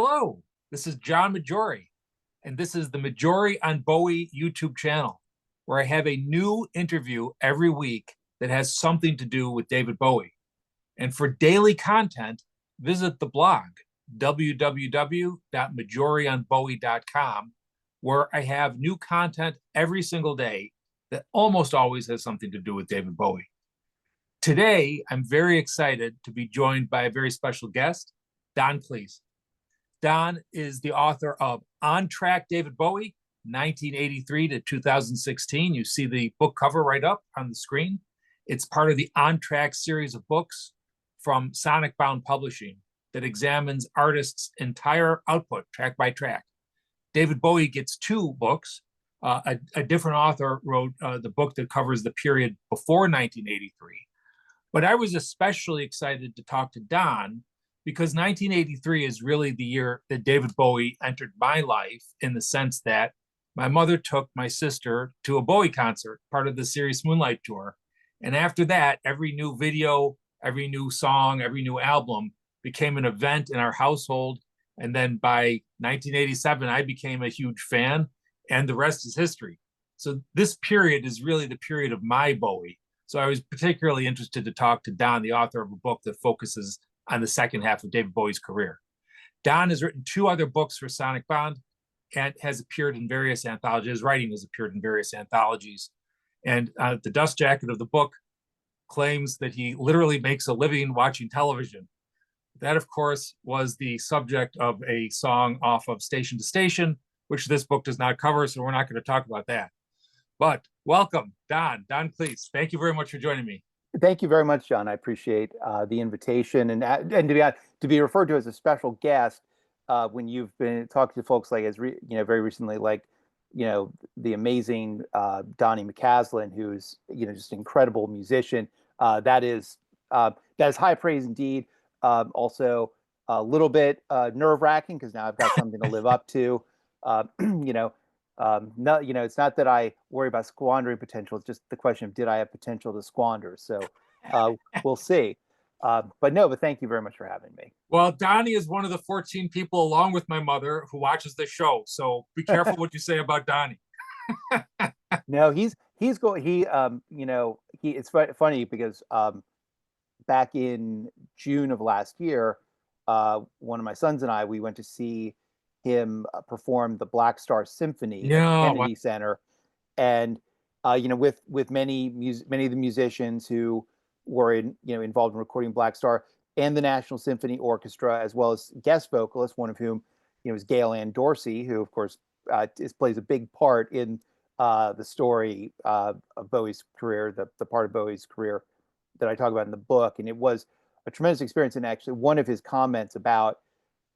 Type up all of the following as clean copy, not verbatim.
Hello, this is John Majori, and this is the Majori on Bowie YouTube channel, where I have a new interview every week that has something to do with David Bowie. And for daily content, visit the blog, www.majorionbowie.com, where I have new content every single day that almost always has something to do with David Bowie. Today, I'm very excited to be joined by a very special guest, Don Klees. Don is the author of On Track David Bowie, 1983 to 2016. You see the book cover right up on the screen. It's part of the On Track series of books from Sonic Bound Publishing that examines artists' entire output, track by track. David Bowie gets two books. A different author wrote the book that covers the period before 1983. But I was especially excited to talk to Don because 1983 is really the year that David Bowie entered my life, in the sense that my mother took my sister to a Bowie concert, part of the Serious Moonlight Tour. And after that, every new video, every new song, every new album became an event in our household. And then by 1987, I became a huge fan, and the rest is history. So this period is really the period of my Bowie. So I was particularly interested to talk to Don, the author of a book that focuses on the second half of David Bowie's career. Don has written two other books for Sonic Bound and has appeared in various anthologies. His writing has appeared in various anthologies. And the dust jacket of the book claims that he literally makes a living watching television. That, of course, was the subject of a song off of Station to Station, which this book does not cover, so we're not going to talk about that. But welcome, Don Klees. Thank you very much for joining me. Thank you very much, John. I appreciate the invitation, and to be referred to as a special guest when you've been talking to folks like very recently, like the amazing Donnie McCaslin, who's just an incredible musician. That is high praise indeed. Also a little bit nerve-wracking because now I've got something to live up to. No, it's not that I worry about squandering potential. It's just the question of, did I have potential to squander? So we'll see. But thank you very much for having me. Well, Donnie is one of the 14 people, along with my mother, who watches the show. So be careful what you say about Donnie. No, he's going. It's funny because back in June of last year, one of my sons and we went to see him perform the Black Star Symphony at the Kennedy Center, and with many of the musicians who were involved in recording Black Star and the National Symphony Orchestra, as well as guest vocalists, one of whom is Gail Ann Dorsey, who of course plays a big part in the story of Bowie's career, the part of Bowie's career that I talk about in the book. And it was a tremendous experience. And actually, one of his comments about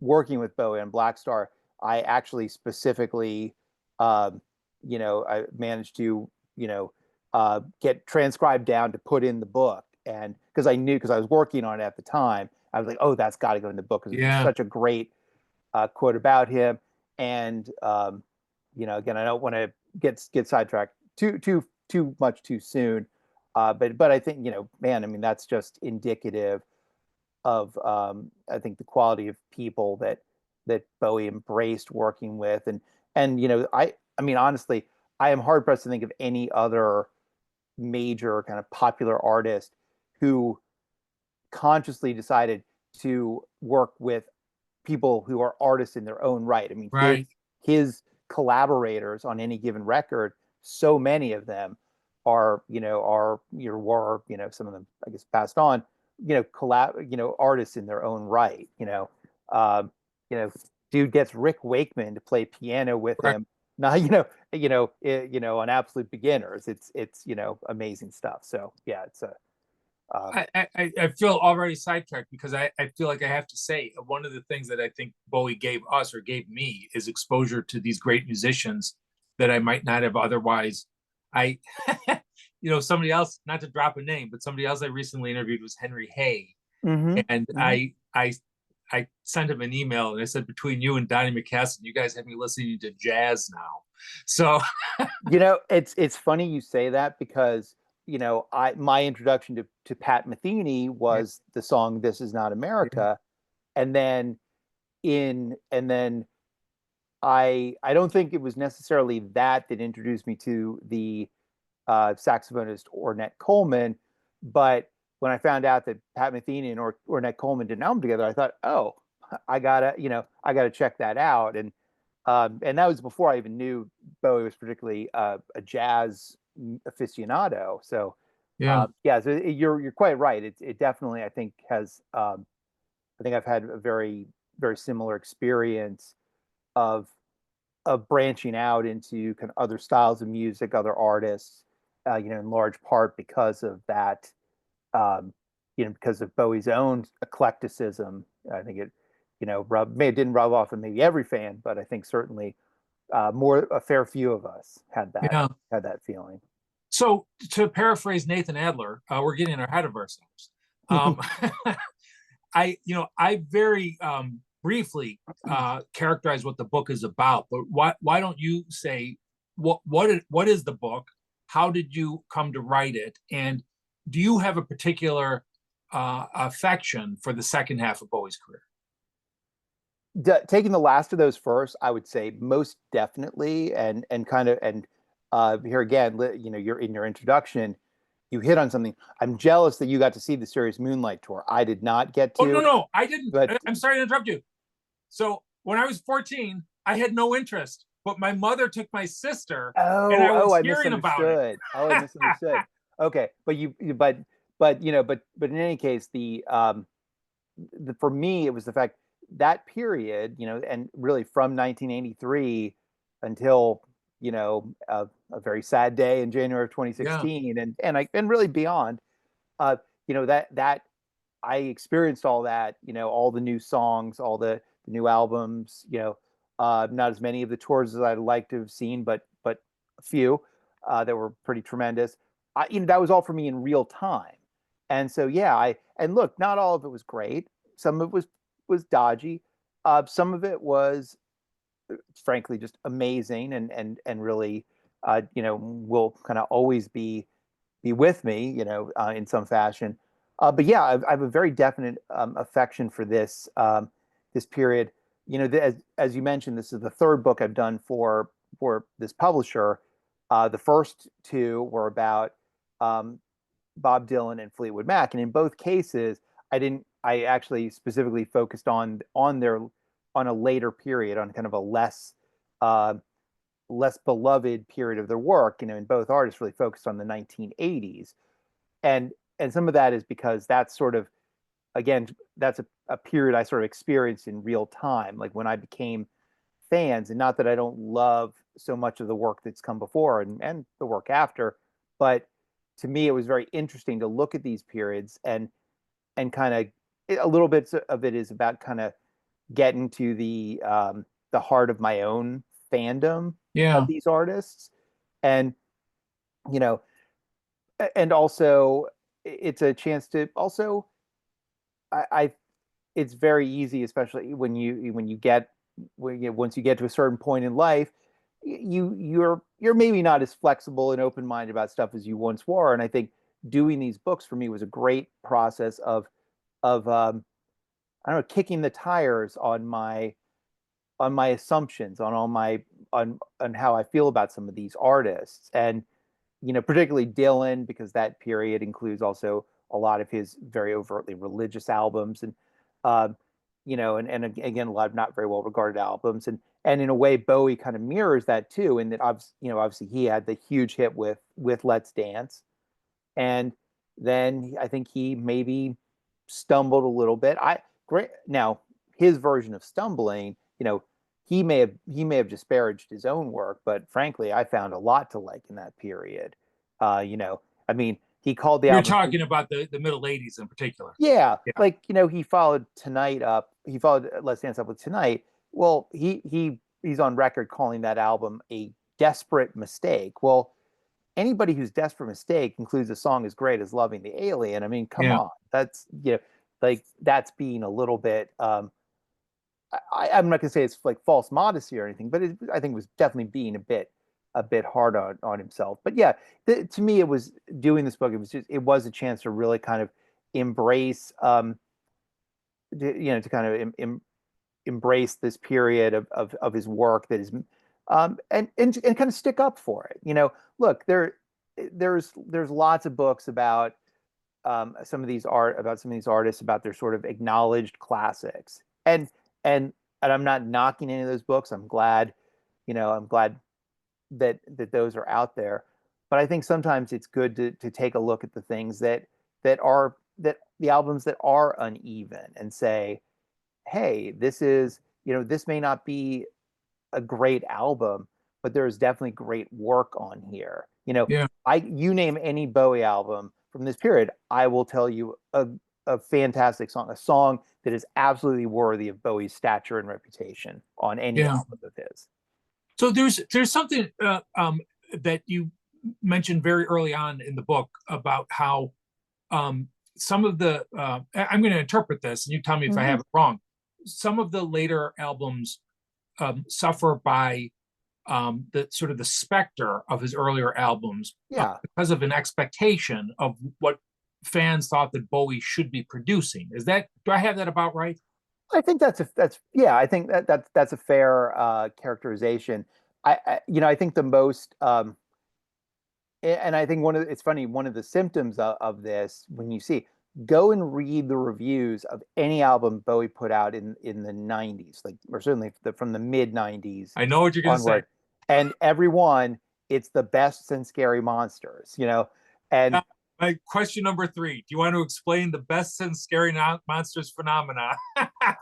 working with Bowie on Black Star, I actually specifically, I managed to, get transcribed down to put in the book. And because I was working on it at the time, I was like, oh, that's got to go in the book because it's such a great quote about him. And, again, I don't want to get sidetracked too much too soon. But I think, that's just indicative of I think the quality of people that Bowie embraced working with, and honestly, I am hard pressed to think of any other major kind of popular artist who consciously decided to work with people who are artists in their own right. I mean, right. His collaborators on any given record, so many of them were some of them, I guess, passed on, artists in their own right. Dude gets Rick Wakeman to play piano with him. Now, on Absolute Beginners, it's amazing stuff. So yeah, it's a. I feel already sidetracked because I feel like I have to say one of the things that I think Bowie gave us, or gave me, is exposure to these great musicians that I might not have otherwise. Somebody else, not to drop a name, but somebody else I recently interviewed was Henry Hay. Mm-hmm. And mm-hmm. I sent him an email and I said, between you and Donnie McCaslin, you guys have me listening to jazz now. So it's funny you say that because my introduction to Pat Metheny was the song "This Is Not America," and then and then I don't think it was necessarily that introduced me to the saxophonist Ornette Coleman, but when I found out that Pat Metheny and Ornette Coleman did an album together, I thought, oh, I gotta check that out, and that was before I even knew Bowie was particularly a jazz aficionado. So Yeah. yeah, so you're quite right. It definitely, I think, has I think I've had a very similar experience of branching out into kind of other styles of music, other artists, in large part because of that, because of Bowie's own eclecticism. I think it, it didn't rub off on maybe every fan, but I think certainly a fair few of us Yeah. had that feeling. So to paraphrase Nathan Adler, we're getting ahead of ourselves. Um, I very briefly characterize what the book is about, but why don't you say what is the book? How did you come to write it? And do you have a particular affection for the second half of Bowie's career? Taking the last of those first, I would say most definitely, and kind of, and here again, you're in your introduction, you hit on something. I'm jealous that you got to see the Serious Moonlight tour. I did not get Oh, no, to, no, I didn't. but I'm sorry to interrupt you. So when I was 14, I had no interest, but my mother took my sister, and I oh, was I hearing about it. misunderstood. Oh, I misunderstood. Okay, but but in any case, for me, it was the fact that period, and really from 1983 until a very sad day in January of Yeah, 2016, and really beyond, uh, that I experienced all that, all the new songs, all the new albums, not as many of the tours as I'd like to have seen, but a few that were pretty tremendous. That was all for me in real time, and so yeah, and look, not all of it was great. Some of it was dodgy. Some of it was, frankly, just amazing, and really, will kind of always be with me, in some fashion. But yeah, I have a very definite affection for this period. As you mentioned, this is the third book I've done for this publisher. The first two were about um, Bob Dylan and Fleetwood Mac, and in both cases, I didn't. I actually specifically focused on a later period, on kind of a uh, less beloved period of their work. And both artists really focused on the 1980s, and some of that is because that's sort of, again, that's a period I sort of experienced in real time, like when I became fans. And not that I don't love so much of the work that's come before and the work after, but to me it was very interesting to look at these periods, and kind of, a little bit of it is about kind of getting to the heart of my own fandom of yeah, these artists, and you know and also it's a chance to also, I it's very easy, especially when you get, once you get to a certain point in life, you're maybe not as flexible and open minded about stuff as you once were. And I think doing these books for me was a great process of I don't know, kicking the tires on my assumptions, on all my on how I feel about some of these artists, and particularly Dylan, because that period includes also a lot of his very overtly religious albums, and um, and again, a lot of not very well regarded albums, and in a way, Bowie kind of mirrors that too, in that obviously he had the huge hit with Let's Dance, and then I think he maybe stumbled a little bit. I great now his version of stumbling, he may have disparaged his own work, but frankly, I found a lot to like in that period. I mean, he called the you're album. talking about the middle '80s in particular. Yeah, Yeah, like he followed Tonight up. He followed Let's Dance up with Tonight. Well, he's on record calling that album a desperate mistake. Well, anybody who's desperate mistake includes a song as great as Loving the Alien. I mean, come yeah, on, that's, like that's being a little bit. I'm not gonna say it's like false modesty or anything, but I think it was definitely being a bit hard on himself. But yeah, to me, it was doing this book. It was a chance to really kind of embrace, to kind of embrace this period of his work that is and kind of stick up for it. Look, there's lots of books about some of these artists about their sort of acknowledged classics. And I'm not knocking any of those books. I'm glad that those are out there. But I think sometimes it's good to take a look at the things that the albums that are uneven and say, hey, this may not be a great album, but there's definitely great work on here. Yeah. You name any Bowie album from this period, I will tell you a fantastic song, a song that is absolutely worthy of Bowie's stature and reputation on any Yeah. album of his. So there's something that you mentioned very early on in the book about how some of the I'm going to interpret this, and you tell me if I Mm-hmm. have it wrong. Some of the later albums suffer by the sort of the specter of his earlier albums Yeah, because of an expectation of what fans thought that Bowie should be producing. Do I have that about right? I think that's yeah. I think that's a fair characterization. I think the most and I think it's funny, one of the symptoms of this, when you see, go and read the reviews of any album Bowie put out in the 90s, like, or certainly from the mid 90s I know what you're going to say. onward. And everyone, it's the best since Scary Monsters, and My question number three: do you want to explain the best since Scary Monsters phenomena?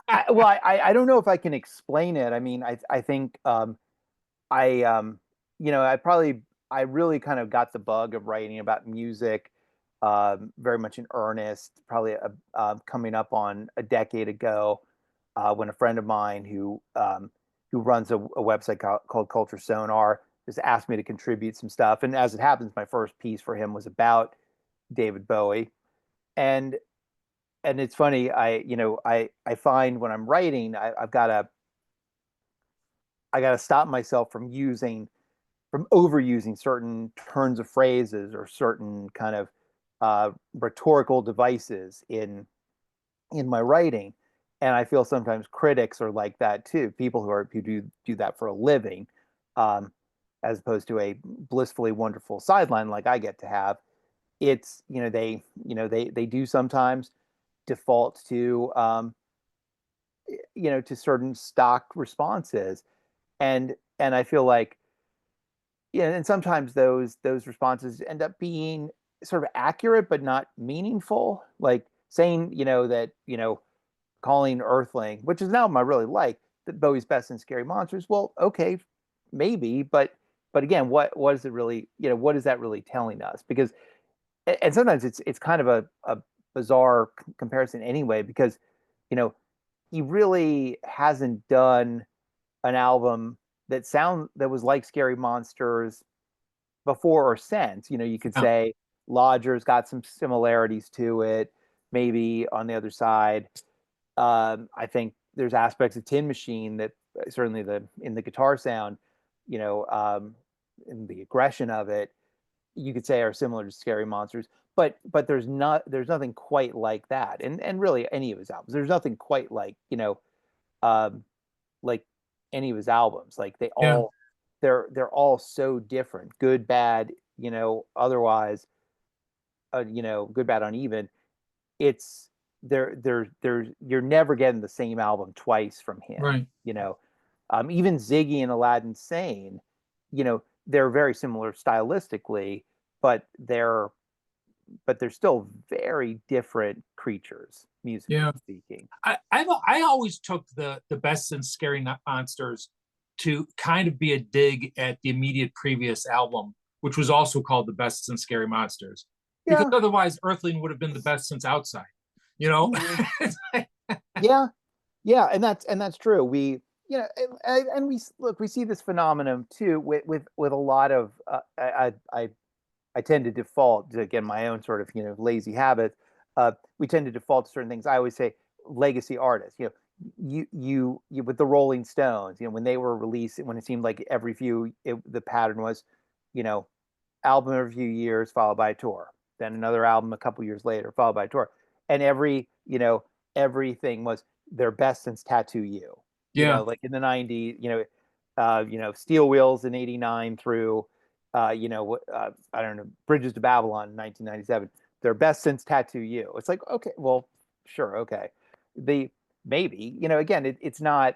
I don't know if I can explain it. I mean, I think I I really kind of got the bug of writing about music very much in earnest, probably coming up on a decade ago, when a friend of mine who runs a website called Culture Sonar just asked me to contribute some stuff. And as it happens, my first piece for him was about David Bowie. And it's funny, I find when I'm writing, I got to stop myself from overusing certain turns of phrases or certain kind of rhetorical devices in my writing. And I feel sometimes critics are like that too. People who do that for a living, um, as opposed to a blissfully wonderful sideline like I get to have. It's they do sometimes default to certain stock responses, and I feel like, yeah, and sometimes those responses end up being sort of accurate but not meaningful. Like saying, that, calling Earthling, which is an album I really like, that Bowie's best in Scary Monsters. Well, okay, maybe, but again, what is it really, what is that really telling us? Because and sometimes it's kind of a bizarre comparison anyway, because you know he really hasn't done an album that was like Scary Monsters before or since. You could Yeah. say Lodger's got some similarities to it. Maybe on the other side, I think there's aspects of Tin Machine that certainly in the guitar sound, in the aggression of it, you could say are similar to Scary Monsters. But there's nothing quite like that, and really any of his albums. There's nothing quite um, like any of his albums. Like Yeah. they're all so different, good, bad, otherwise, good, bad, uneven. It's there's You're never getting the same album twice from him. Right. Even Ziggy and Aladdin Sane, they're very similar stylistically, but they're still very different creatures, musically Yeah. speaking. I always took the best since Scary Monsters to kind of be a dig at the immediate previous album, which was also called the best since Scary Monsters, because Yeah, otherwise Earthling would have been the best since Outside. You know. mhm. Yeah, yeah, and that's true. And we see this phenomenon too with a lot of I tend to default to, again, my own sort of lazy habits. We tend to default to certain things. I always say legacy artists. You with the Rolling Stones. When they were released, when it seemed like the pattern was, you know, album every few years followed by a tour, then another album a couple years later followed by a tour, and everything was their best since Tattoo You. Yeah. like in the 90s, Steel Wheels in 89 through, I don't know, Bridges to Babylon in 1997. They're best since Tattoo You. It's like, okay, well, sure, okay. The maybe, again, it's not,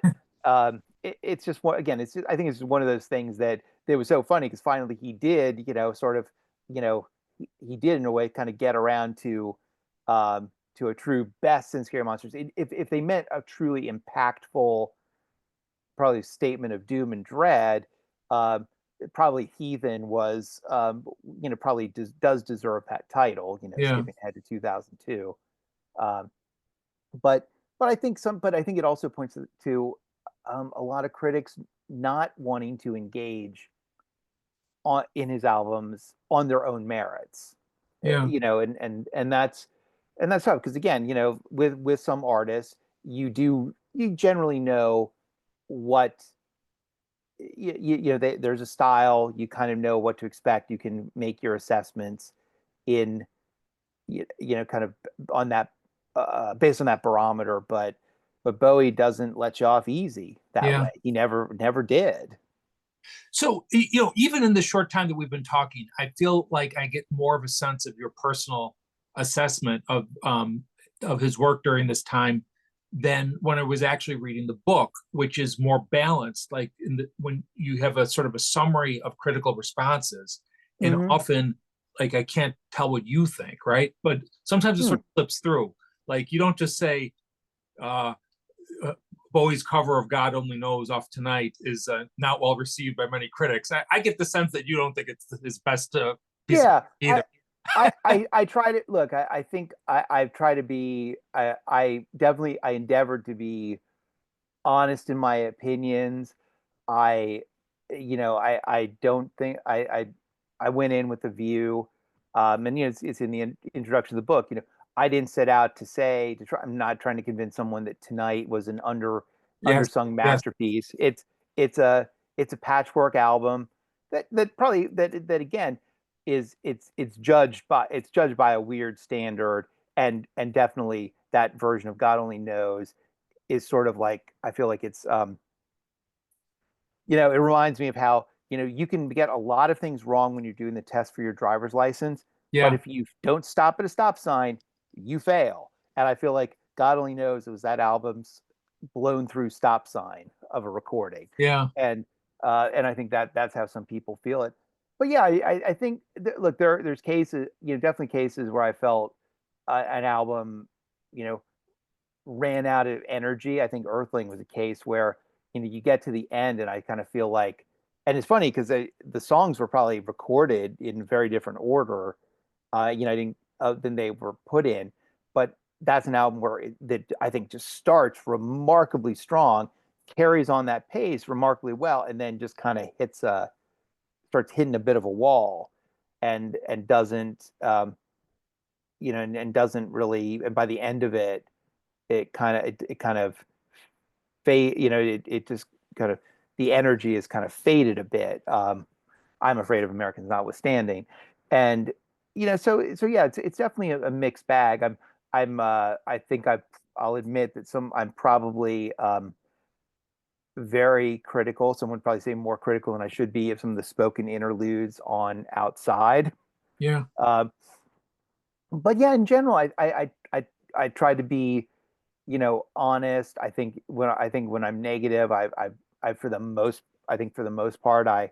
it's just one, again, I think it's just one of those things that was so funny because finally he did, sort of, he did in a way kind of get around to a true best since Scary Monsters. If they meant a truly impactful, probably statement of doom and dread, um, probably Heathen was, probably does deserve that title. Yeah. Skipping ahead to 2002. Um, but but I think it also points to a lot of critics not wanting to engage in his albums on their own merits. Yeah. And that's tough because again, with some artists, you generally know what there's a style, you kind of know what to expect, you can make your assessments in kind of on that based on that barometer, but Bowie doesn't let you off easy that Yeah. way. He never did. So, even in the short time that we've been talking, I feel like I get more of a sense of your personal assessment of his work during this time than when I was actually reading the book, which is more balanced. Like when you have a sort of a summary of critical responses, and Hmm. often, like, I can't tell what you think, right? But sometimes it Hmm. sort of slips through. Like you don't just say, uh, uh, Bowie's cover of God Only Knows off Tonight is not well received by many critics. I get the sense that you don't think it's his best piece of Yeah, either. I try to look. I think I've tried to be. I definitely I endeavored to be honest in my opinions. I, I don't think I went in with a view, and it's in the introduction of the book. I didn't set out to say to try. I'm not trying to convince someone that Tonight was an Yes, undersung yes, masterpiece. It's a it's a patchwork album that probably that again is it's judged by a weird standard, and definitely that version of God Only Knows is sort of like I feel like it's it reminds me of how, you can get a lot of things wrong when you're doing the test for your driver's license, but yeah, if you don't stop at a stop sign, you fail. And I feel like God Only Knows it was that album's blown through stop sign of a recording. yeah, And I think that's how some people feel it. But yeah, I think look, there's cases, definitely cases where I felt an album, you know, ran out of energy. I think Earthling was a case where you get to the end and I kind of feel like, and it's funny because the songs were probably recorded in very different order, I think than they were put in, but that's an album that I think just starts remarkably strong, carries on that pace remarkably well, and then just kind of starts hitting a bit of a wall, and doesn't and doesn't really, and by the end of it it kind of fade, it just kind of the energy is kind of faded a bit. I'm Afraid of Americans notwithstanding, and so yeah, it's definitely a mixed bag. I think I'll admit that I'm probably very critical. Someone would probably say more critical than I should be of some of the spoken interludes on Outside. yeah, Uh, but yeah, in general, I try to be honest. I think when I'm negative, I for the most I think for the most part I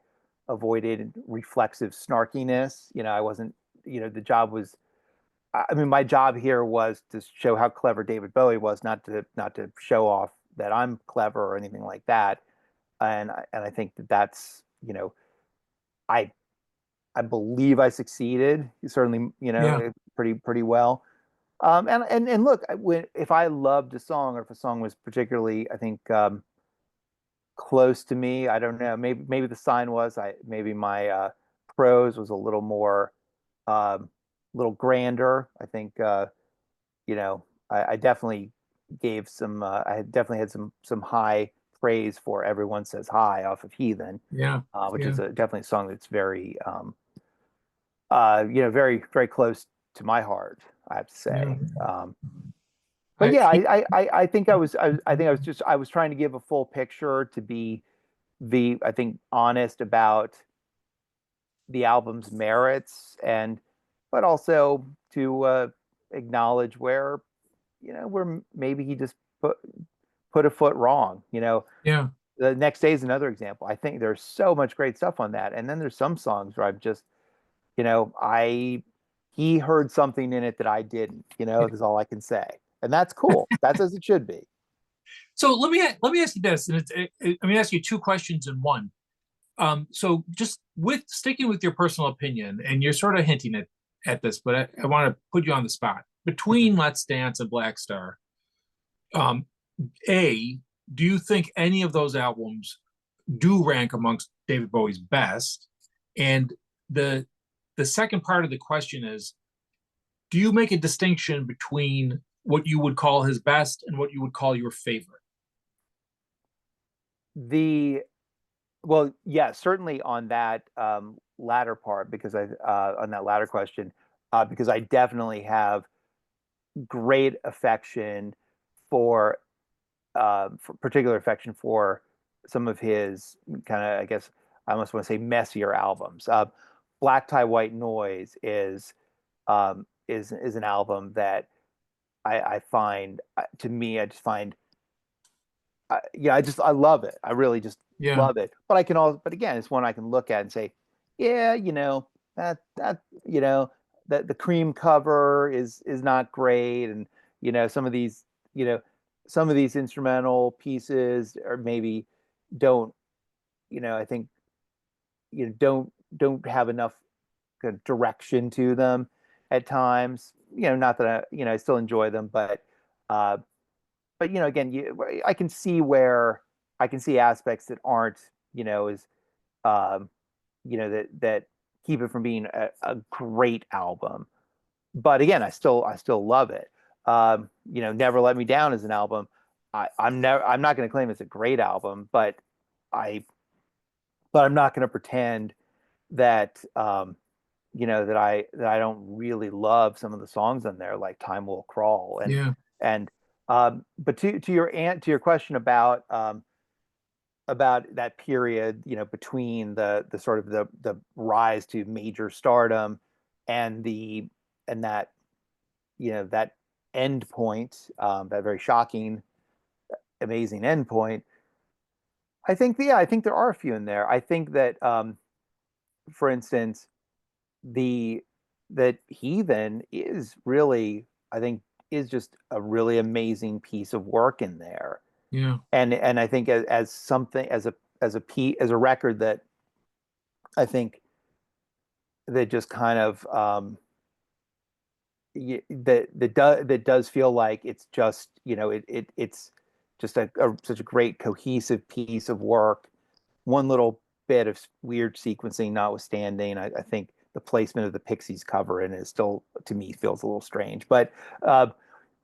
avoided reflexive snarkiness. I wasn't, the job was, I mean, my job here was to show how clever David Bowie was, not to show off that I'm clever or anything like that. And I think that's, I I believe I succeeded. Certainly, yeah, pretty well. And look, if I loved a song or if a song was particularly, I think, close to me, I don't know. Maybe the sign was maybe my prose was a little more, little grander. I think, I definitely gave some. I definitely had some high praise for Everyone Says Hi off of Heathen, yeah, which yeah, is definitely a song that's very, very very close to my heart. I have to yeah. say. But yeah, He, I think I think I was trying to give a full picture to be I think honest about the album's merits, and but also to acknowledge where where maybe he just put a foot wrong. yeah. The Next Day is another example. I think there's so much great stuff on that, and then there's some songs where I've just I he heard something in it that I didn't. Is all I can say, and that's cool. That's as it should be. So let me ask you this, and let me ask you two questions in one. So just with sticking with your personal opinion, and you're sort of hinting at this, but I want to put you on the spot. Between Let's Dance and Black Star, um, A, do you think any of those albums do rank amongst David Bowie's best? And the the second part of the question is, do you make a distinction between what you would call his best and what you would call your favorite? The Well, yeah, certainly on that latter part, because I on that latter question, because I definitely have great affection for particular affection for some of his kind of, I guess, I almost want to say messier albums. Black Tie White Noise is an album that I find to me I just find yeah, I love it. I really just Yeah, love it. But I can also, but again, it's one I can look at and say, yeah, that that the Cream cover is not great, and some of these, you know, some of these instrumental pieces or maybe don't, I think don't have enough kind of direction to them at times. Not that I still enjoy them, uh, but again, I can see where I can see aspects that aren't, as um, that keep it from being a great album. But again, I still love it. Never Let Me Down is an album. I'm not going to claim it's a great album, I but I'm not going to pretend that that I don't really love some of the songs on there, like Time Will Crawl, yeah, and but to your question about that period, between the sort of the rise to major stardom and the and that that end point, that very shocking, amazing end point. I think there are a few in there. I think that, for instance, the that Heathen is really, I think, is just a really amazing piece of work in there. yeah, And I think as something as a record that I think that just kind of that does feel like it's just it's just such a great cohesive piece of work. One little bit of weird sequencing notwithstanding, I think the placement of the Pixies cover in it still, to me, feels a little strange. Uh,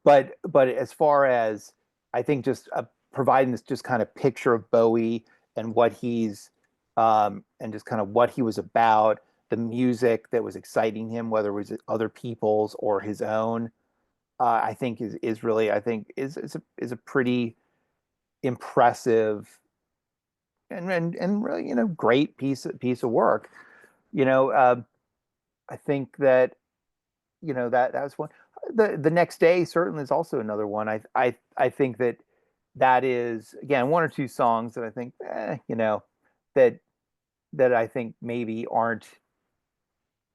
but as far as, I think, just providing this just kind of picture of Bowie and what he's and just kind of what he was about, the music that was exciting him, whether it was other people's or his own, I think is really, I think, is a pretty impressive and really, great piece of work. You know, I think that that was one. The Next Day certainly is also another one. I think that that is, again, one or two songs that I think, that I think maybe aren't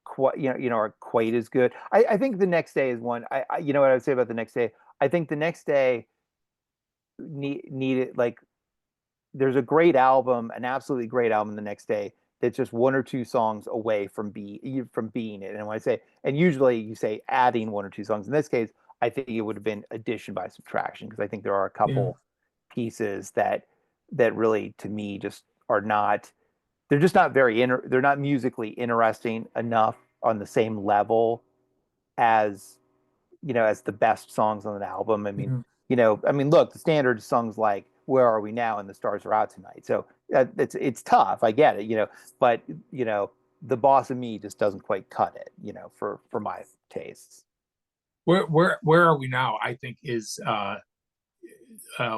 quite, are quite as good. I think The Next Day is one. What I would say about The Next Day. I think The Next Day needed, like, there's a great album, an absolutely great album The Next Day that's just one or two songs away from being it. And when I say, and usually you say adding one or two songs. In this case, I think it would have been addition by subtraction, because I think there are a yeah, couple pieces that really, to me, just are not, they're just not they're not musically interesting enough on the same level as as the best songs on an album. I mean, yeah. look, the standard songs like "Where Are We Now" and "The Stars Are Out Tonight." So it's tough. I get it, but the Boss of Me just doesn't quite cut it, for my tastes. Where are we now? I think is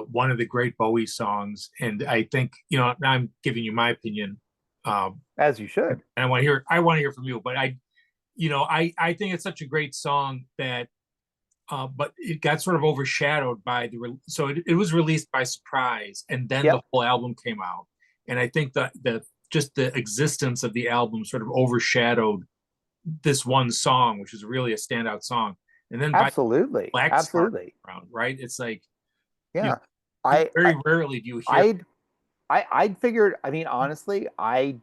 one of the great Bowie songs, and I think now I'm giving you my opinion, As you and should. I want to hear from you, but I think it's such a great song that but it got sort of overshadowed by so it was released by surprise, and then the Yep, whole album came out, and I think that the just the existence of the album sort of overshadowed this one song, which is really a standout song. And then by absolutely, Black Star absolutely. around, right? It's like you know, Yeah. I, I very rarely do you hear. I'd I'd figured, I mean, honestly, I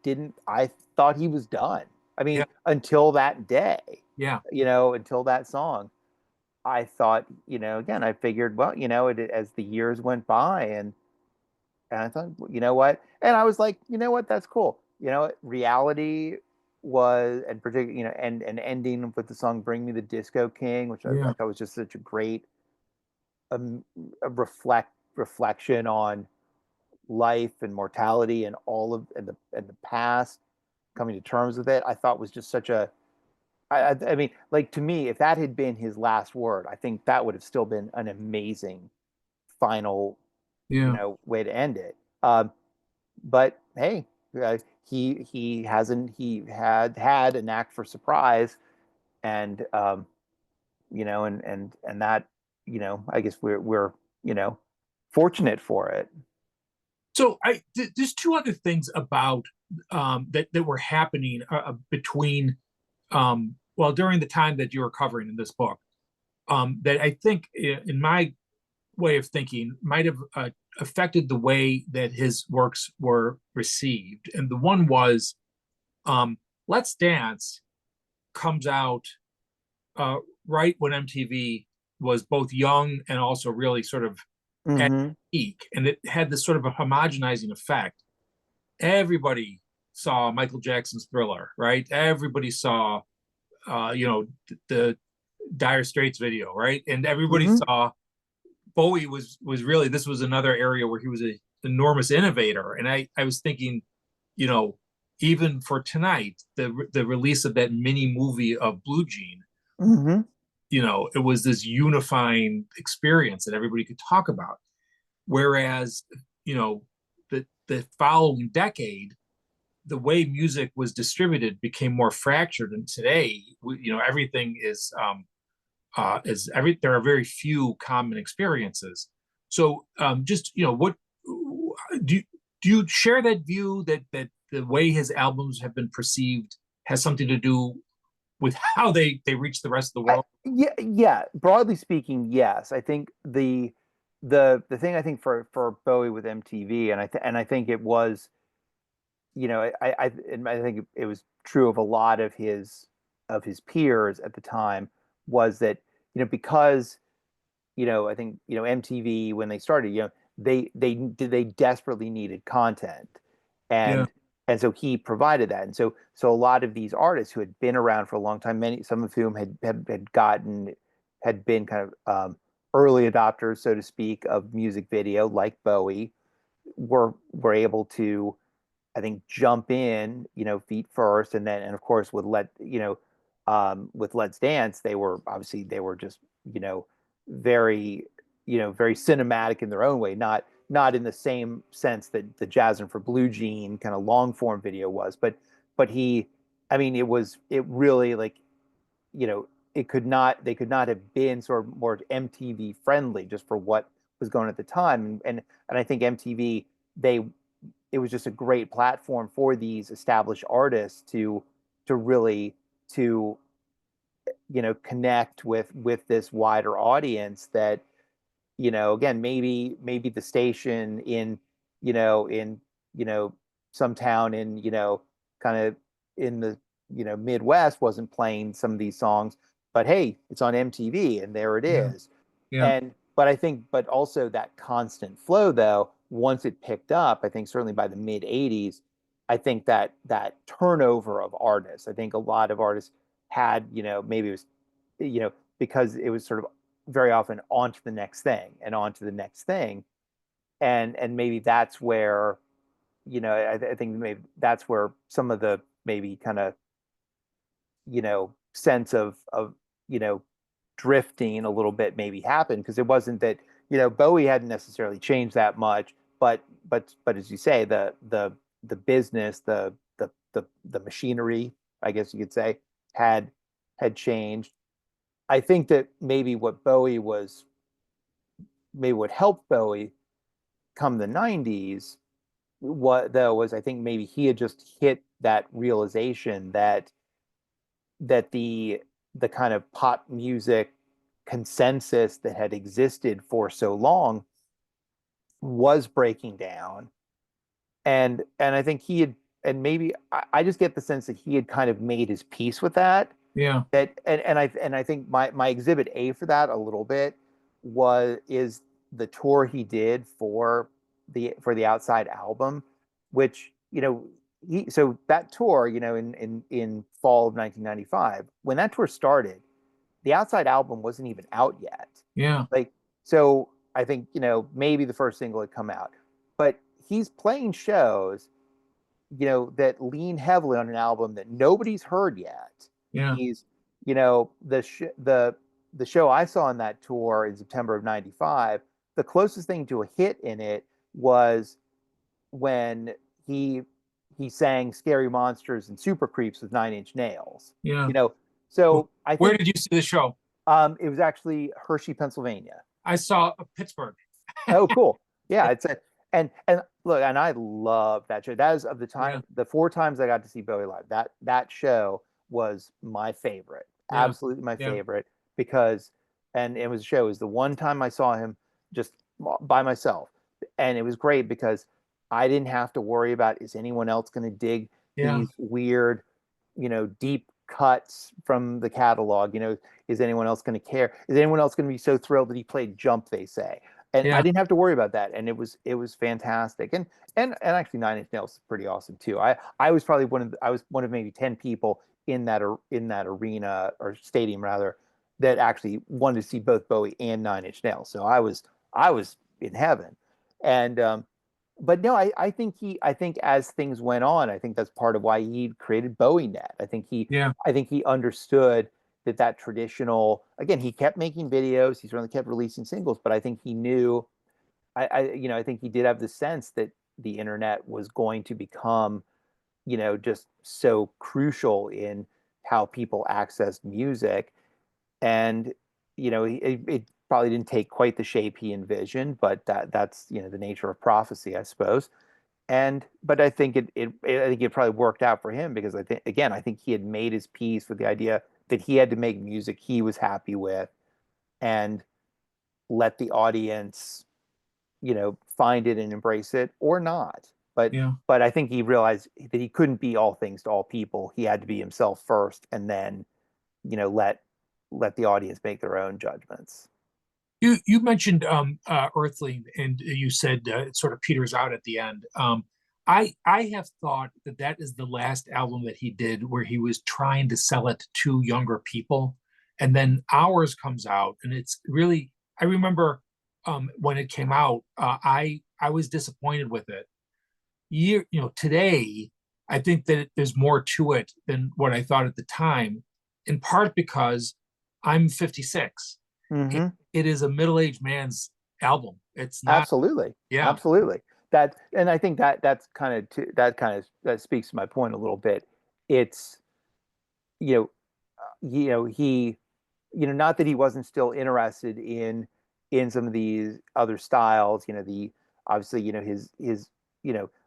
thought he was done. I Yeah, mean, until that day, yeah. until that song, I thought, again, I figured, well, as the years went by, and I thought, you know what? And I was like, you know what? That's cool. Reality was, and particularly, and ending with the song "Bring Me the Disco King," which I Yeah. thought was just such a great um, a reflection on life and mortality and all of and the past, coming to terms with it. I thought was just such a. I mean, like, to me, if that had been his last word, I think that would have still been an amazing final, Yeah. way to end it. But hey, he had a knack for surprise, and and that, I guess we're fortunate for it. So there's two other things about that were happening between well during the time that you were covering in this book that I think in my way of thinking might have affected the way that his works were received. And the one was um, Let's Dance comes out uh, right when MTV was both young and also really sort of at Hmm. peak, and it had this sort of a homogenizing effect. Everybody saw Michael Jackson's Thriller, right? Everybody saw, the Dire Straits video, right? And everybody Hmm. saw Bowie was really this was another area where he was an enormous innovator. And I was thinking, you know, even for tonight, the release of that mini movie of Blue Jean, Hmm. it was this unifying experience that everybody could talk about. Whereas, you know, the following decade, the way music was distributed became more fractured. And today, everything is every there are very few common experiences. So, just what do you, do you share that view that the way his albums have been perceived has something to do with how they reach the rest of the world? Yeah, yeah. Broadly speaking, yes. I think the thing, I think, for Bowie with MTV, and I think it was, and I think it was true of a lot of his peers at the time, was that, because, I think, MTV, when they started, they desperately needed content, Yeah, and so he provided that. And so a lot of these artists who had been around for a long time, some of whom had been kind of early adopters, so to speak, of music video, like Bowie, were able to, I think, jump in, feet first, and then, and of course, with Let's Dance, they were just, very, very cinematic in their own way, not in the same sense that the Jasmine for Blue Jean kind of long form video was, but I mean, it really, like, they could not have been sort of more MTV friendly, just for what was going on at the time, and I think MTV, they it was just a great platform for these established artists to really, to connect with this wider audience, that, again, maybe the station in, in, some town in, kind of in the, Midwest, wasn't playing some of these songs, but hey, it's on MTV, and there it yeah, is. yeah, And but I think, but also that constant flow, though, once it picked up, I think certainly by the mid 80s, I think that turnover of artists, I think a lot of artists had, maybe it was, because it was sort of very often on to the next thing and on to the next thing. And maybe that's where, I think maybe that's where some of the maybe kind of, sense of, you know drifting a little bit maybe happened, because it wasn't that, Bowie hadn't necessarily changed that much, but as you say, the business, the machinery, I guess you could say, had had changed. I think that maybe what helped Bowie come the 90s, what though, was I think maybe he had just hit that realization that the kind of pop music consensus that had existed for so long was breaking down. And I think he had, and maybe I just get the sense that he had kind of made his peace with that. Yeah. And I think my exhibit A for that a little bit is the tour he did for the Outside album, which, so that tour, in fall of 1995, when that tour started, the Outside album wasn't even out yet. Yeah. Like, so I think, maybe the first single had come out, but he's playing shows, that lean heavily on an album that nobody's heard yet. Yeah. He's, the show I saw on that tour in September of '95, the closest thing to a hit in it was when he he sang Scary Monsters and Super Creeps with Nine Inch Nails. Yeah. You know, so I Where think did you see the show? it was actually Hershey, Pennsylvania. I saw Pittsburgh. Oh, cool. Yeah, it's a and look, and I love that show. That is, of Yeah. the four times I got to see Bowie live, that show was my favorite. Yeah. Absolutely my Yeah. favorite, because and it was a show. It was the one time I saw him just by myself. And it was great because I didn't have to worry about, is anyone else going to dig Yeah. these weird, deep cuts from the catalog? Is anyone else going to care? Is anyone else going to be so thrilled that he played Jump, they say? And I Yeah. didn't have to worry about that, and it was fantastic. And actually, Nine Inch Nails is pretty awesome too. I was one of maybe 10 people in that arena, or stadium rather, that actually wanted to see both Bowie and Nine Inch Nails. So I was in heaven. And but no, I think as things went on, I think that's part of why he created BowieNet. Yeah. I think he understood that traditional, again, he kept making videos, he certainly kept releasing singles, but I think he knew, I think he did have the sense that the internet was going to become, just so crucial in how people access music. And it probably didn't take quite the shape he envisioned, but that's the nature of prophecy, I suppose. And but I think it probably worked out for him, because I think he had made his peace with the idea that he had to make music he was happy with, and let the audience, find it and embrace it or not. But Yeah. but I think he realized that he couldn't be all things to all people. He had to be himself first, and then, let the audience make their own judgments. You mentioned Earthling, and you said it sort of peters out at the end. I have thought that that is the last album that he did where he was trying to sell it to younger people, and then Ours comes out, and it's really, I remember when it came out, I was disappointed with it. Today I think that there's more to it than what I thought at the time, in part because I'm 56. it, Hmm. it is a middle-aged man's album. It's not. Absolutely, Yeah. absolutely. And I think that speaks to my point a little bit. It's, you know, he, not that he wasn't still interested in some of these other styles. The obviously, his,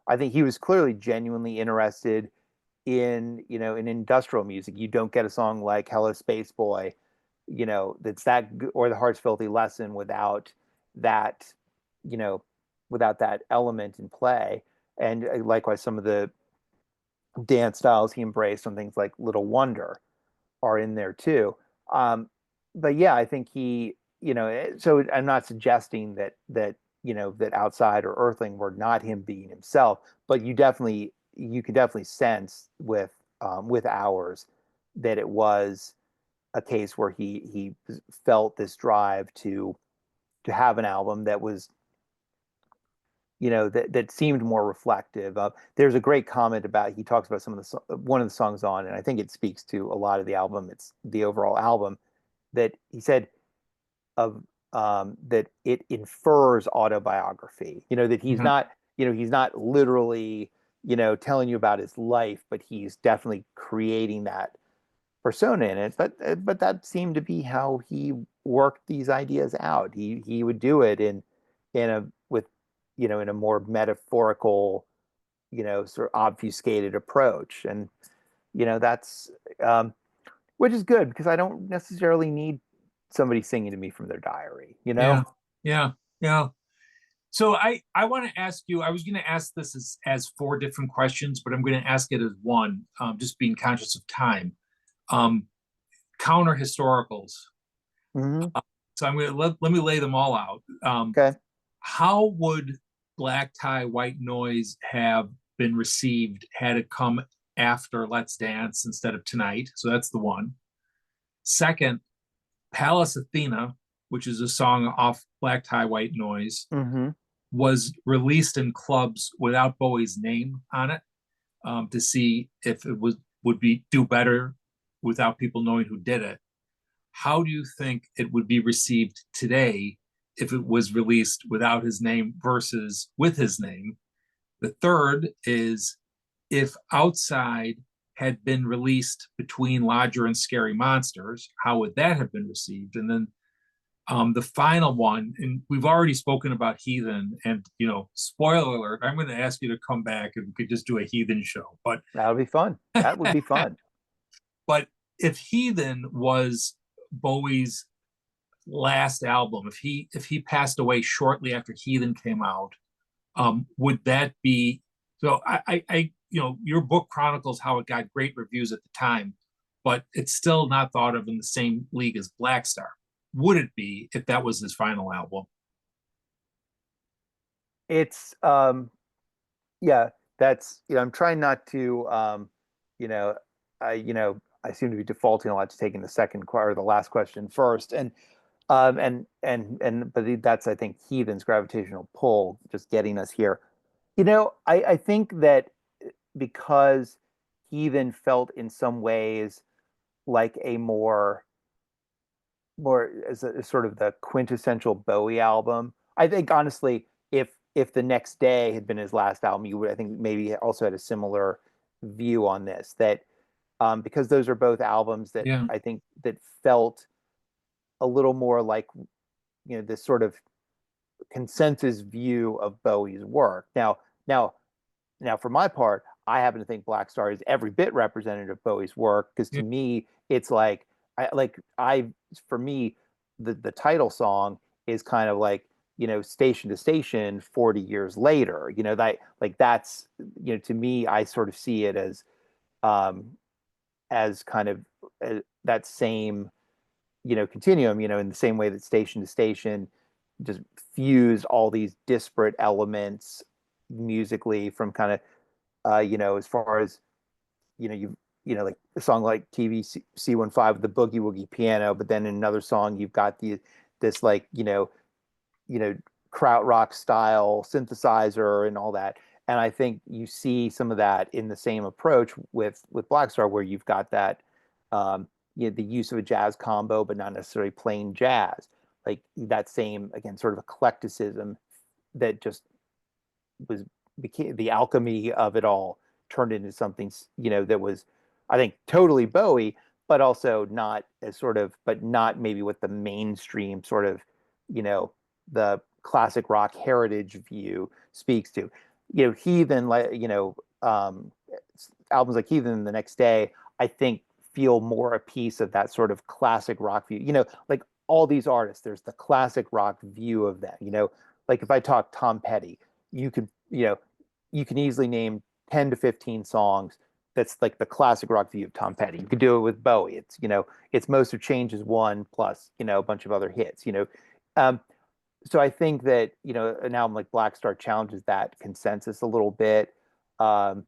I think he was clearly genuinely interested in industrial music. You don't get a song like Hello Space Boy, or The Heart's Filthy Lesson that, you know, without that element in play. And likewise, some of the dance styles he embraced on things like Little Wonder are in there too. Um, but yeah, I think so I'm not suggesting that Outside or Earthling were not him being himself, but you could definitely sense with Hours that it was a case where he felt this drive to have an album that was, that seemed more reflective of. There's a great comment about, he talks about one of the songs on, and I think it speaks to a lot of the album. It's the overall album. that he said of that it infers autobiography. That he's Mhm. not, he's not literally, telling you about his life, but he's definitely creating that persona in it. But that seemed to be how he worked these ideas out. He would do it in a with in a more metaphorical, sort of obfuscated approach. And that's um, which is good because I don't necessarily need somebody singing to me from their diary. Yeah, yeah, yeah. So I want to ask you. I was going to ask this as four different questions, but I'm going to ask it as one. Just being conscious of time. Um, Counter historicals. Hmm. So I'm going to let me lay them all out. Okay. How would Black Tie White Noise have been received had it come after Let's Dance instead of tonight? So that's the one. Second, Palace Athena, which is a song off Black Tie White Noise, Hmm. was released in clubs without Bowie's name on it, to see if it would be do better without people knowing who did it. How do you think it would be received today if it was released without his name versus with his name? The third is if Outside had been released between Lodger and Scary Monsters, how would that have been received? And then the final one, and we've already spoken about Heathen, and spoiler alert, I'm going to ask you to come back and we could just do a Heathen show. But That would be fun. That would be fun. but if Heathen was Bowie's last album, if he passed away shortly after Heathen came out, would that be so? Your book chronicles how it got great reviews at the time, but it's still not thought of in the same league as Black Star. Would it be if that was his final album? It's yeah, that's I'm trying not to you know, I seem to be defaulting a lot to taking the or the last question first. And but that's I think Heathen's gravitational pull just getting us here. I think that because Heathen felt in some ways like a more as a sort of the quintessential Bowie album. I think honestly, if the next day had been his last album, you would I think maybe also had a similar view on this that because those are both albums that Yeah, I think that felt a little more like this sort of consensus view of Bowie's work. Now, for my part, I happen to think Black Star is every bit representative of Bowie's work because yeah, to me, it's for me, the title song is kind of like station to station 40 years later. That like that's to me, I sort of see it um as kind of that same continuum. In the same way that station to station just fused all these disparate elements musically from kind of as far as like a song like TV C15 with the boogie woogie piano, but then in another song you've got this like you know krautrock style synthesizer and all that. And I think you see some of that in the same approach with Black Star, where you've got that the use of a jazz combo, but not necessarily plain jazz. Like that same again sort of eclecticism that just was became the alchemy of it all turned into something that was I think totally Bowie, but also not as sort of but not maybe what the mainstream sort of you know the classic rock heritage view speaks to. Heathen, like albums like Heathen the Next Day, I think feel more a piece of that sort of classic rock view. Like all these artists, there's the classic rock view of that. Like if I talk Tom Petty, you could you can easily name 10 to 15 songs that's like the classic rock view of Tom Petty. You could do it with Bowie. It's Most of Change is one plus a bunch of other hits. um, so I think that an album like Black Star challenges that consensus a little bit. um,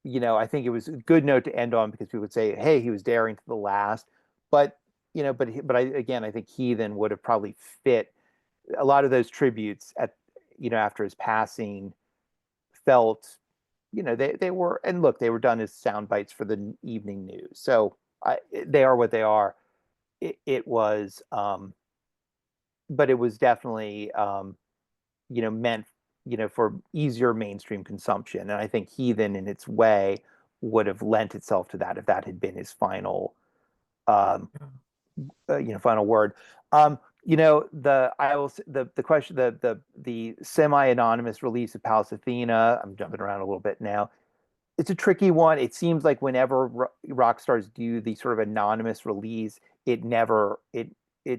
I think it was a good note to end on because people would say, hey, he was daring to the last. But I think Heathen would have probably fit a lot of those tributes at after his passing felt they were, and look, they were done as sound bites for the evening news, so they are what they are. it was, but it was definitely, meant, for easier mainstream consumption. And I think Heathen, in its way, would have lent itself to that if that had been his final, um, final word. The question, the semi-anonymous release of Palace Athena. I'm jumping around a little bit now. It's a tricky one. It seems like whenever rock stars do the sort of anonymous release, it never it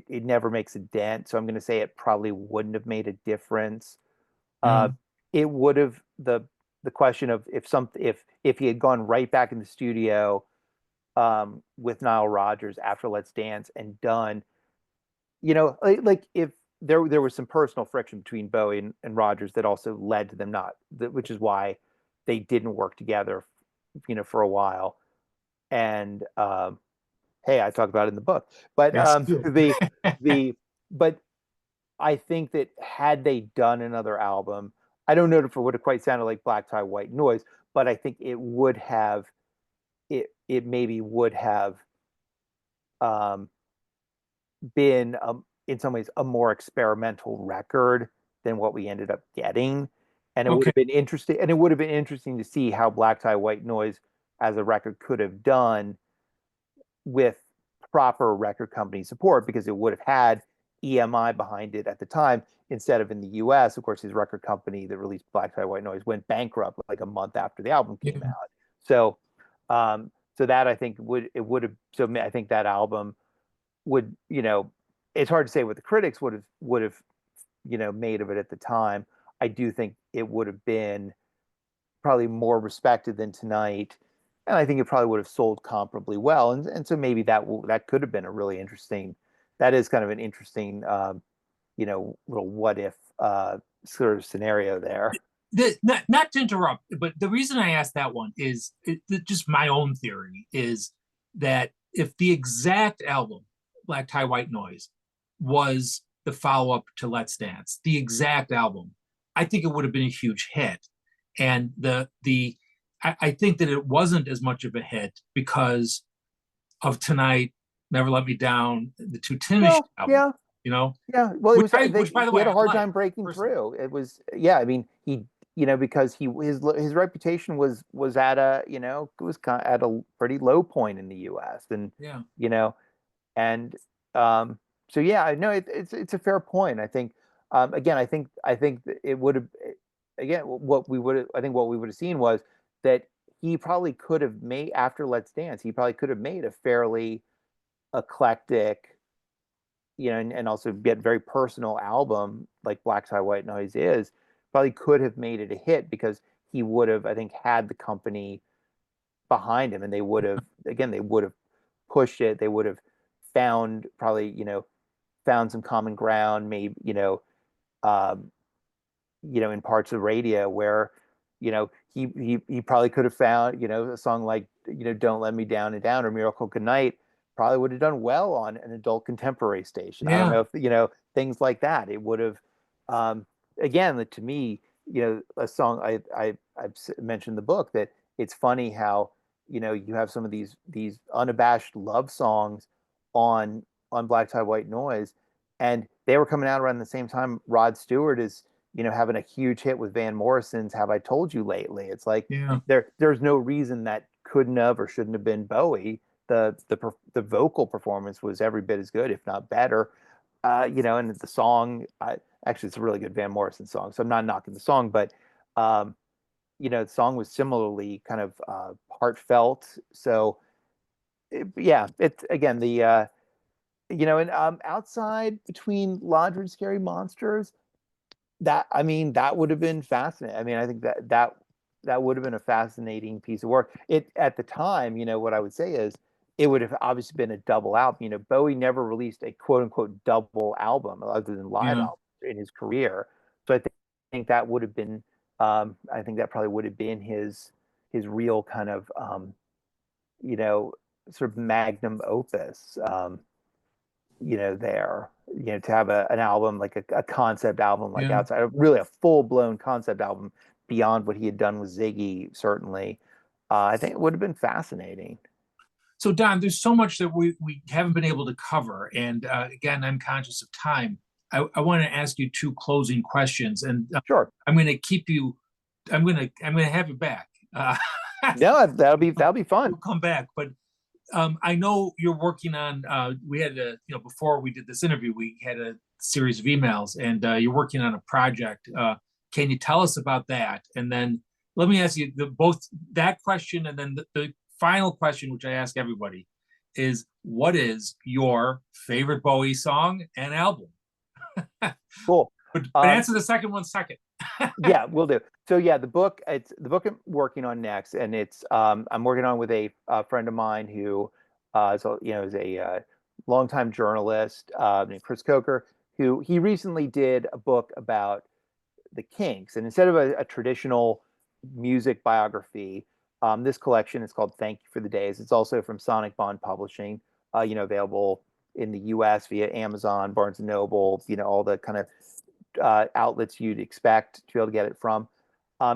never makes a dent. So I'm going to say it probably wouldn't have made a difference. Uh, Yeah. it would have the question of if he had gone right back in the studio, with Nile Rodgers after Let's Dance and done, like if there was some personal friction between Bowie and Rodgers that also led to them not, which is why they didn't work together, for a while. And hey, I talk about it in the book, but Yes, you do. the but I think that had they done another album, I don't know if it would have quite sounded like Black Tie White Noise, but I think it maybe would have, um, been, in some ways, a more experimental record than what we ended up getting. And it would Okay. have been interesting, and it would have been interesting to see how Black Tie White Noise as a record could have done with proper record company support, because it would have had EMI behind it at the time instead of in the US. Of course, his record company that released Black Tie White Noise went bankrupt like a month after the album Yeah. came out. So, so that I think would have, so I think that album would, it's hard to say what the critics would have made of it at the time. I do think it would have been probably more respected than Tonight, and I think it probably would have sold comparably well. And so maybe that could have been a really interesting. That is kind of an interesting, little what if, sort of scenario there. Not to interrupt, but the reason I asked that one is just my own theory is that if the exact album, Black Tie White Noise, was the follow up to Let's Dance, the exact album, I think it would have been a huge hit. And I think that it wasn't as much of a hit because of Tonight, Never Let Me Down, the two Tinish Well, albums, yeah, you know, yeah. Well, it was, which by the he way had a I hard like time breaking personally. through. It was, yeah. I mean, because his reputation was at a, it was kind of at a pretty low point in the U.S. and Yeah, you know and um so yeah, I know it's a fair point. I think, again, I think that it would have, again, what we would have seen was that he probably could have made, after Let's Dance, he probably could have made a fairly eclectic, and also get very personal album like Black Tie White Noise is. Probably could have made it a hit because he would have, I think, had the company behind him, and they would have pushed it. They would have found, probably, found some common ground, maybe, um, in parts of radio where, he probably could have found, a song like, Don't Let Me Down and Down or Miracle Good Night probably would have done well on an adult contemporary station. I don't yeah, know if, things like that. It would have, um, again, to me, a song I've mentioned in the book, that it's funny how, you have some of these unabashed love songs on Black Tie White Noise, and they were coming out around the same time Rod Stewart is, having a huge hit with Van Morrison's "Have I Told You Lately." It's like yeah, there's no reason that couldn't have or shouldn't have been Bowie. The vocal performance was every bit as good, if not better. And the song, actually, it's a really good Van Morrison song, so I'm not knocking the song, but, um, the song was similarly kind of, heartfelt. So yeah, it's, again, and, outside between Lodge and Scary Monsters, that, I mean, that would have been fascinating. I mean, I think that would have been a fascinating piece of work. It, at the time, what I would say is it would have obviously been a double album. Bowie never released a quote unquote double album other than live yeah. albums in his career. So I think that would have been, I think that probably would have been his real kind of, you know sort of magnum opus. There, to have an album like a concept album, like Yeah. outside, really a full blown concept album beyond what he had done with Ziggy, certainly. I think it would have been fascinating. So Don, there's so much that we haven't been able to cover, and again, I'm conscious of time. I want to ask you two closing questions, and Sure. I'm going to keep you. I'm going to have you back. No, that'll be You'll fun. come back, but I know you're working on. We had a before we did this interview, we had a series of emails, and you're working on a project. Can you tell us about that? And then let me ask you both that question, and then the final question, which I ask everybody, is what is your favorite Bowie song and album? Cool. But answer the second one second. Yeah, we'll do. So yeah, it's the book I'm working on next, and it's I'm working on with a friend of mine who is a longtime journalist named Chris Coker, who he recently did a book about the Kinks, and instead of a traditional music biography, this collection is called Thank You for the Days. It's also from Sonic Bond Publishing, available in the U.S. via Amazon, Barnes and Noble, all the kind of outlets you'd expect to be able to get it from.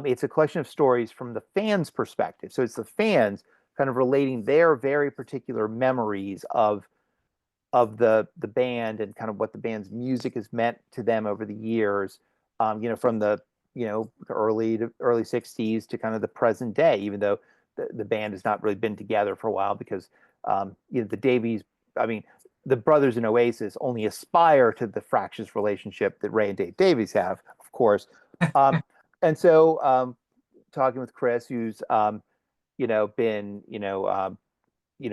It's a collection of stories from the fans' perspective. So it's the fans kind of relating their very particular memories of the band and kind of what the band's music has meant to them over the years. From the early '60s to kind of the present day, even though the band has not really been together for a while because the Davies, I mean, the brothers in Oasis only aspire to the fractious relationship that Ray and Dave Davies have, of course. Um, and so, talking with Chris, who's been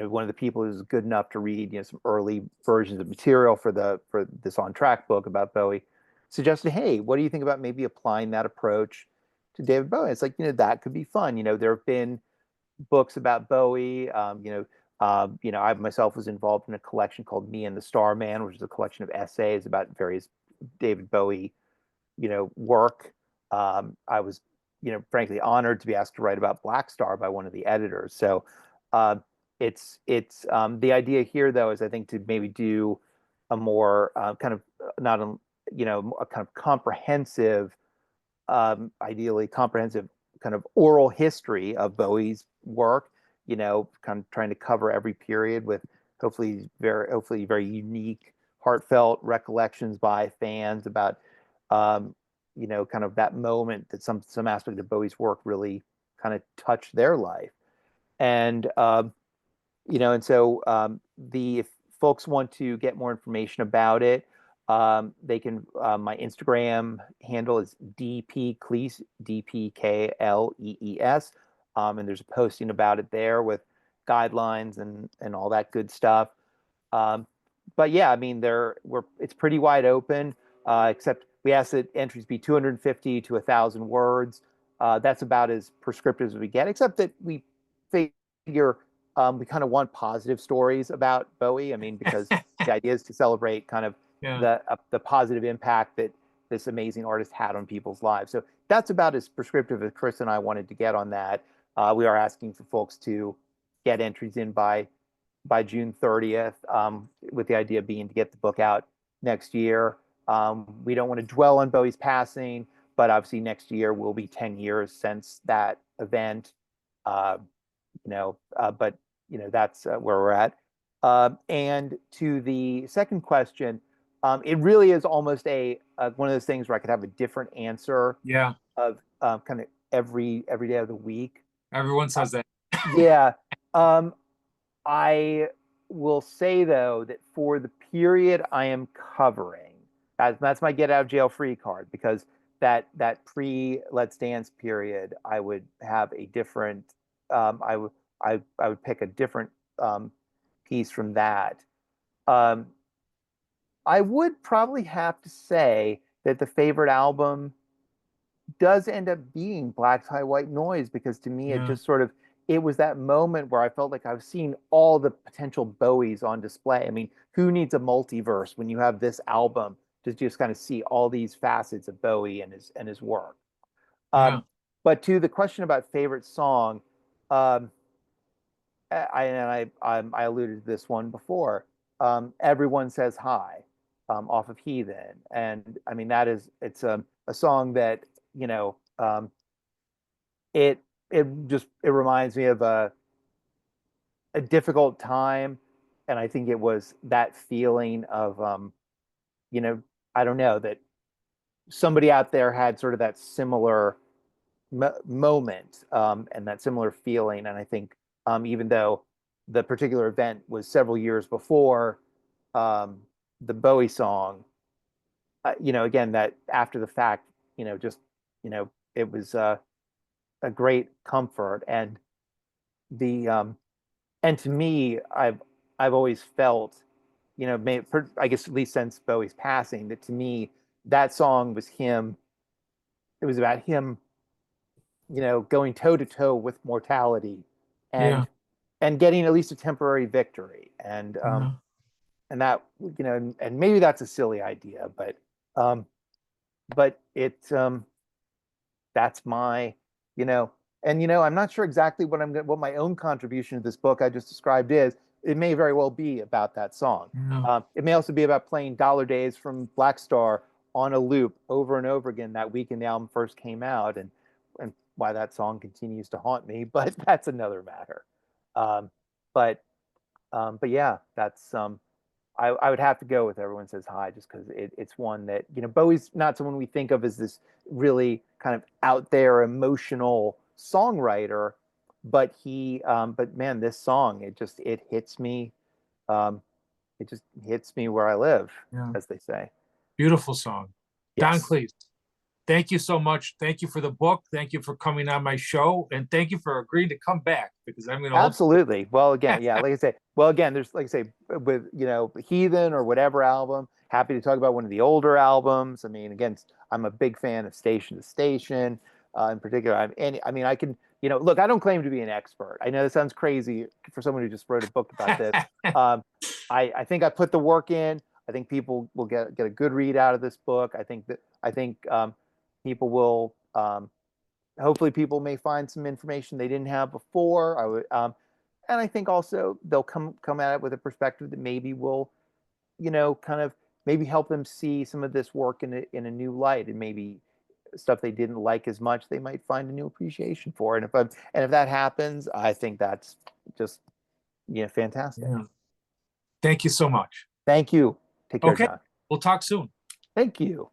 one of the people who's good enough to read some early versions of material for this on track book about Bowie, suggested, hey, what do you think about maybe applying that approach to David Bowie? It's like that could be fun. There have been books about Bowie. I myself was involved in a collection called Me and the Starman, which is a collection of essays about various David Bowie, work. I was, frankly honored to be asked to write about Black Star by one of the editors. So uh, it's the idea here though is I think to maybe do a more kind of not a a kind of comprehensive, ideally comprehensive kind of oral history of Bowie's work, kind of trying to cover every period with hopefully very unique, heartfelt recollections by fans about, kind of that moment that some aspect of Bowie's work really kind of touched their life. And, and so the if folks want to get more information about it, they can. My Instagram handle is DP Klees, DPKLEES, and there's a posting about it there with guidelines and all that good stuff. Um, but yeah, I mean, it's pretty wide open, except we ask that entries be 250 to 1,000 words. That's about as prescriptive as we get, except that we figure we kind of want positive stories about Bowie. I mean, because the idea is to celebrate kind of Yeah. the positive impact that this amazing artist had on people's lives. So that's about as prescriptive as Chris and I wanted to get on that. We are asking for folks to get entries in by June 30th, with the idea being to get the book out next year. We don't want to dwell on Bowie's passing, but obviously next year will be 10 years since that event. Uh, but that's where we're at. And to the second question, it really is almost one of those things where I could have a different answer Yeah. of kind of every day of the week. Everyone Uh, says that. yeah. Um, I will say though that for the period I am covering, that's my get out of jail free card because that pre Let's Dance period, I would have a different. I would I would pick a different um, piece from that. Um, I would probably have to say that the favorite album does end up being Black Tie White Noise because to me it Yeah. just sort of it was that moment where I felt like I've seen all the potential Bowies on display. I mean, who needs a multiverse when you have this album to just kind of see all these facets of Bowie and his work? Yeah. Um, but to the question about favorite song, um, I alluded to this one before. Everyone says hi, off of Heathen, and I mean it's a song that you know um, it it reminds me of a a difficult time, and I think it was that feeling of you know, I don't know, that somebody out there had sort of that similar moment, and that similar feeling. And I think even though the particular event was several years before um, the Bowie song, again, that after the fact, just it was a great comfort. The and to me, I've always felt, I guess at least since Bowie's passing, that to me that song was him. It was about him, going toe to toe with mortality, Yeah. and getting at least a temporary victory. Yeah. And that, and maybe that's a silly idea, um, but that's my, you know, and I'm not sure exactly what my own contribution to this book I just described is. It may very well be about that song. Yeah. It may also be about playing Dollar Days from Black Star on a loop over and over again that weekend the album first came out, and why that song continues to haunt me. But that's another matter. Um, but but yeah, that's I would have to go with Everyone Says Hi, just because it's one that, Bowie's not someone we think of as this really kind of out there emotional songwriter, but but man, this song, it hits me. Um, it just hits me where I live, Yeah. as they say. Beautiful song. Don Yes, Cleese, thank you so much. Thank you for the book. Thank you for coming on my show. And thank you for agreeing to come back, because I'm going to hope. absolutely. Well, again, yeah, like I say, there's, like I say, with Heathen or whatever album. Happy to talk about one of the older albums. I mean, again, I'm a big fan of Station to Station, in particular. I mean, I can, look, I don't claim to be an expert. I know this sounds crazy for someone who just wrote a book about this. Um, I think I put the work in. I think people will get a good read out of this book. I think people will. Hopefully people may find some information they didn't have before. And I think also they'll come at it with a perspective that maybe will, kind of maybe help them see some of this work in a new light, and maybe stuff they didn't like as much, they might find a new appreciation for. And if that happens, I think that's just, fantastic. Yeah. Thank you so much. Thank you. Take care, Okay. John. We'll talk soon. Thank you.